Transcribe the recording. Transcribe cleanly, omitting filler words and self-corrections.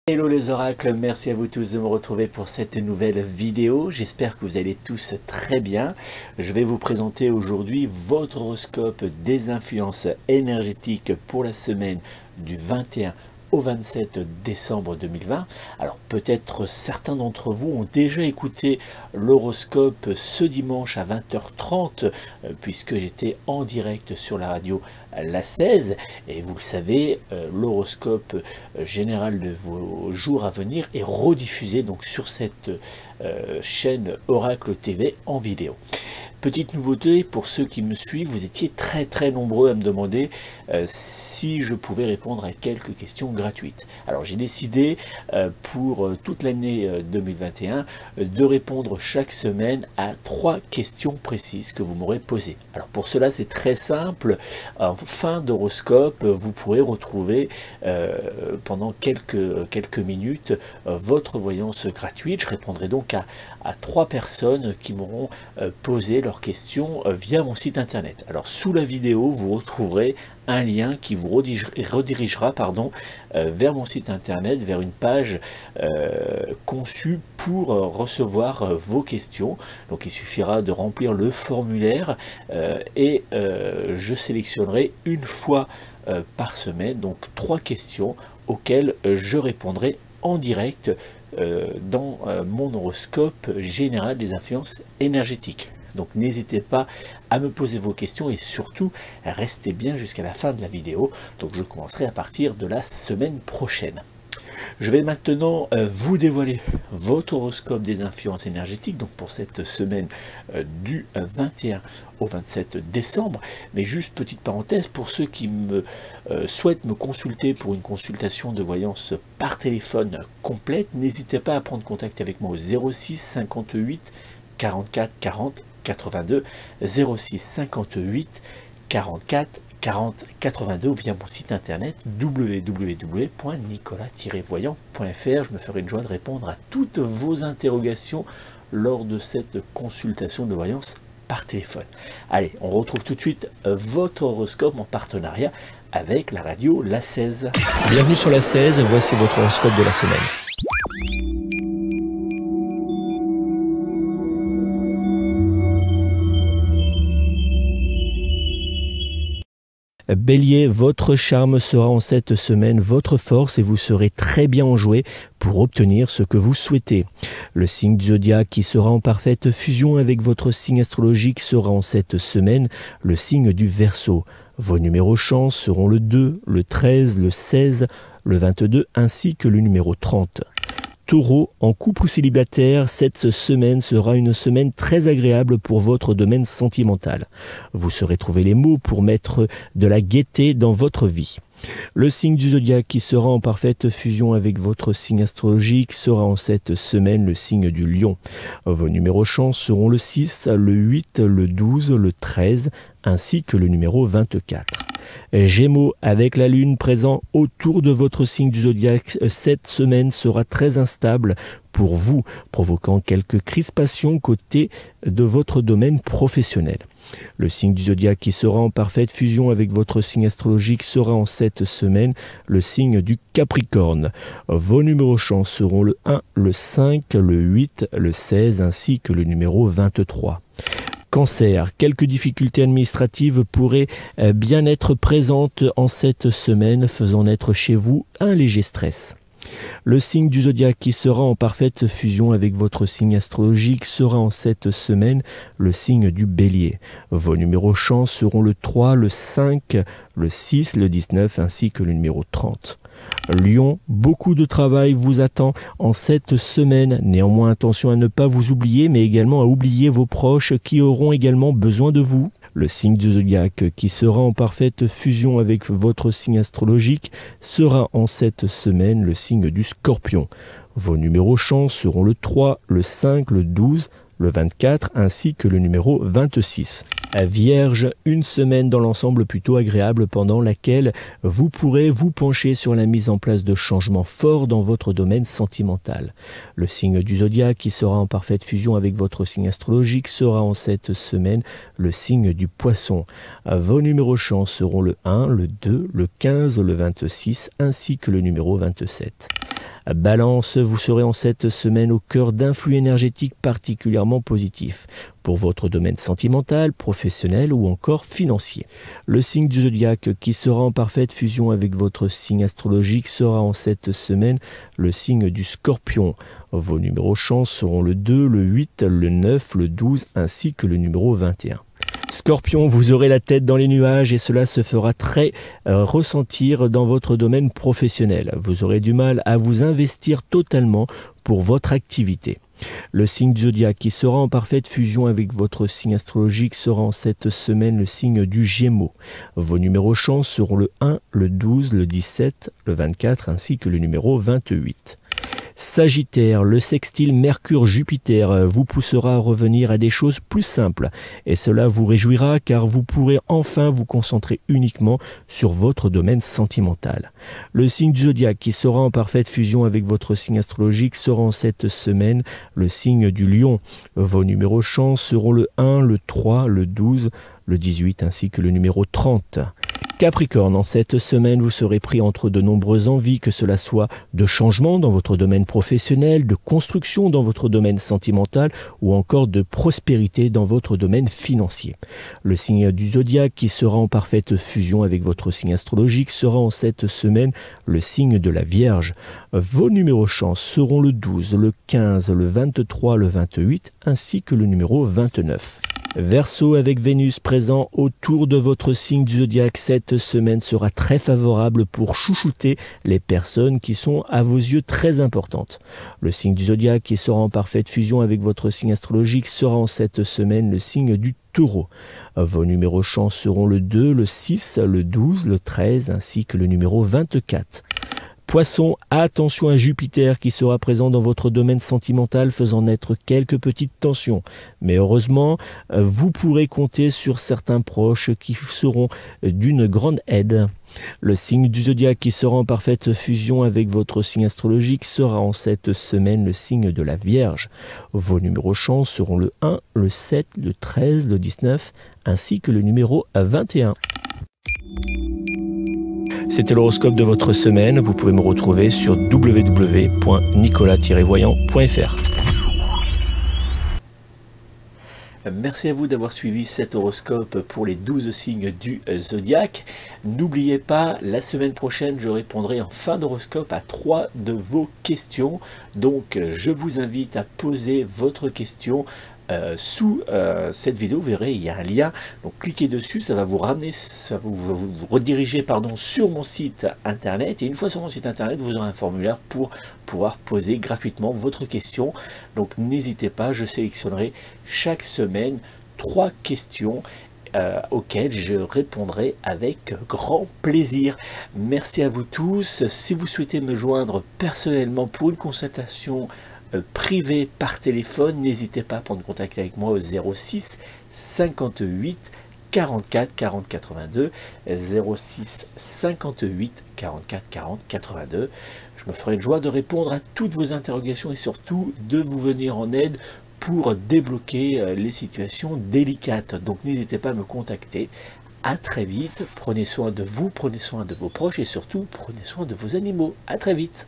Hello les oracles, merci à vous tous de me retrouver pour cette nouvelle vidéo. J'espère que vous allez tous très bien. Je vais vous présenter aujourd'hui votre horoscope des influences énergétiques pour la semaine du 21 au 27 décembre 2020. Alors peut-être certains d'entre vous ont déjà écouté l'horoscope ce dimanche à 20h30 puisque j'étais en direct sur la radio La 16 et vous le savez, l'horoscope général de vos jours à venir est rediffusé donc sur cette chaîne Oracle TV en vidéo. Petite nouveauté pour ceux qui me suivent, vous étiez très nombreux à me demander si je pouvais répondre à quelques questions gratuites. Alors j'ai décidé pour toute l'année 2021 de répondre chaque semaine à 3 questions précises que vous m'aurez posées. Alors pour cela c'est très simple, en fin d'horoscope vous pourrez retrouver pendant quelques minutes votre voyance gratuite. Je répondrai donc à 3 personnes qui m'auront posé leurs questions via mon site internet. Alors sous la vidéo vous retrouverez un lien qui vous redirigera vers mon site internet, vers une page conçue pour recevoir vos questions. Donc il suffira de remplir le formulaire et je sélectionnerai une fois par semaine donc 3 questions auxquelles je répondrai en direct dans mon horoscope général des influences énergétiques. Donc n'hésitez pas à me poser vos questions et surtout restez bien jusqu'à la fin de la vidéo. Donc je commencerai à partir de la semaine prochaine. Je vais maintenant vous dévoiler votre horoscope des influences énergétiques donc pour cette semaine du 21 au 27 décembre. Mais juste petite parenthèse, pour ceux qui souhaitent me consulter pour une consultation de voyance par téléphone complète, n'hésitez pas à prendre contact avec moi au 06 58 44 40 82 06 58 44 40 82 ou via mon site internet www.nicolas-voyant.fr. Je me ferai une joie de répondre à toutes vos interrogations lors de cette consultation de voyance par téléphone. Allez, on retrouve tout de suite votre horoscope en partenariat avec la radio La 16. Bienvenue sur La 16, voici votre horoscope de la semaine. Bélier, votre charme sera en cette semaine votre force et vous serez très bien enjoué pour obtenir ce que vous souhaitez. Le signe du zodiaque qui sera en parfaite fusion avec votre signe astrologique sera en cette semaine le signe du Verseau. Vos numéros chance seront le 2, le 13, le 16, le 22 ainsi que le numéro 30. Taureau, en couple ou célibataire, cette semaine sera une semaine très agréable pour votre domaine sentimental. Vous saurez trouver les mots pour mettre de la gaieté dans votre vie. Le signe du zodiaque qui sera en parfaite fusion avec votre signe astrologique sera en cette semaine le signe du Lion. Vos numéros chance seront le 6, le 8, le 12, le 13 ainsi que le numéro 24. Gémeaux, avec la lune présent autour de votre signe du zodiaque, cette semaine sera très instable pour vous, provoquant quelques crispations côté de votre domaine professionnel. Le signe du zodiaque qui sera en parfaite fusion avec votre signe astrologique sera en cette semaine le signe du Capricorne. Vos numéros chance seront le 1, le 5, le 8, le 16 ainsi que le numéro 23. Cancer, quelques difficultés administratives pourraient bien être présentes en cette semaine, faisant naître chez vous un léger stress. Le signe du zodiaque qui sera en parfaite fusion avec votre signe astrologique sera en cette semaine le signe du Bélier. Vos numéros chance seront le 3, le 5, le 6, le 19 ainsi que le numéro 30. Lion, beaucoup de travail vous attend en cette semaine. Néanmoins, attention à ne pas vous oublier, mais également à oublier vos proches qui auront également besoin de vous. Le signe du zodiaque qui sera en parfaite fusion avec votre signe astrologique sera en cette semaine le signe du Scorpion. Vos numéros chance seront le 3, le 5, le 12, le 24 ainsi que le numéro 26. Vierge, une semaine dans l'ensemble plutôt agréable pendant laquelle vous pourrez vous pencher sur la mise en place de changements forts dans votre domaine sentimental. Le signe du zodiaque qui sera en parfaite fusion avec votre signe astrologique sera en cette semaine le signe du Poisson. Vos numéros chance seront le 1, le 2, le 15, le 26 ainsi que le numéro 27. Balance, vous serez en cette semaine au cœur d'un flux énergétique particulièrement positif pour votre domaine sentimental, professionnel ou encore financier. Le signe du zodiaque qui sera en parfaite fusion avec votre signe astrologique sera en cette semaine le signe du Scorpion. Vos numéros chance seront le 2, le 8, le 9, le 12 ainsi que le numéro 21. Scorpion, vous aurez la tête dans les nuages et cela se fera très ressentir dans votre domaine professionnel. Vous aurez du mal à vous investir totalement pour votre activité. Le signe du zodiaque qui sera en parfaite fusion avec votre signe astrologique sera en cette semaine le signe du Gémeaux. Vos numéros chance seront le 1, le 12, le 17, le 24 ainsi que le numéro 28. Sagittaire, le sextile Mercure-Jupiter vous poussera à revenir à des choses plus simples et cela vous réjouira car vous pourrez enfin vous concentrer uniquement sur votre domaine sentimental. Le signe du zodiaque qui sera en parfaite fusion avec votre signe astrologique sera en cette semaine le signe du Lion. Vos numéros chance seront le 1, le 3, le 12, le 18 ainsi que le numéro 30. Capricorne, en cette semaine, vous serez pris entre de nombreuses envies, que cela soit de changement dans votre domaine professionnel, de construction dans votre domaine sentimental ou encore de prospérité dans votre domaine financier. Le signe du zodiaque qui sera en parfaite fusion avec votre signe astrologique sera en cette semaine le signe de la Vierge. Vos numéros chance seront le 12, le 15, le 23, le 28 ainsi que le numéro 29. Verseau, avec Vénus présent autour de votre signe du zodiaque, cette semaine sera très favorable pour chouchouter les personnes qui sont à vos yeux très importantes. Le signe du zodiaque qui sera en parfaite fusion avec votre signe astrologique sera en cette semaine le signe du Taureau. Vos numéros chance seront le 2, le 6, le 12, le 13 ainsi que le numéro 24. Poisson, attention à Jupiter qui sera présent dans votre domaine sentimental faisant naître quelques petites tensions. Mais heureusement, vous pourrez compter sur certains proches qui seront d'une grande aide. Le signe du zodiaque qui sera en parfaite fusion avec votre signe astrologique sera en cette semaine le signe de la Vierge. Vos numéros chance seront le 1, le 7, le 13, le 19 ainsi que le numéro 21. C'était l'horoscope de votre semaine. Vous pouvez me retrouver sur www.nicolas-voyant.fr. Merci à vous d'avoir suivi cet horoscope pour les 12 signes du zodiaque. N'oubliez pas, la semaine prochaine, je répondrai en fin d'horoscope à 3 de vos questions. Donc, je vous invite à poser votre question sous cette vidéo. Vous verrez, il y a un lien, donc cliquez dessus, ça va vous ramener, ça va vous rediriger sur mon site internet, et une fois sur mon site internet vous aurez un formulaire pour pouvoir poser gratuitement votre question. Donc n'hésitez pas, je sélectionnerai chaque semaine 3 questions auxquelles je répondrai avec grand plaisir. Merci à vous tous. Si vous souhaitez me joindre personnellement pour une consultation privé par téléphone, n'hésitez pas à prendre contact avec moi au 06 58 44 40 82, 06 58 44 40 82. Je me ferai une joie de répondre à toutes vos interrogations et surtout de vous venir en aide pour débloquer les situations délicates. Donc n'hésitez pas à me contacter. À très vite, prenez soin de vous, prenez soin de vos proches et surtout prenez soin de vos animaux. À très vite.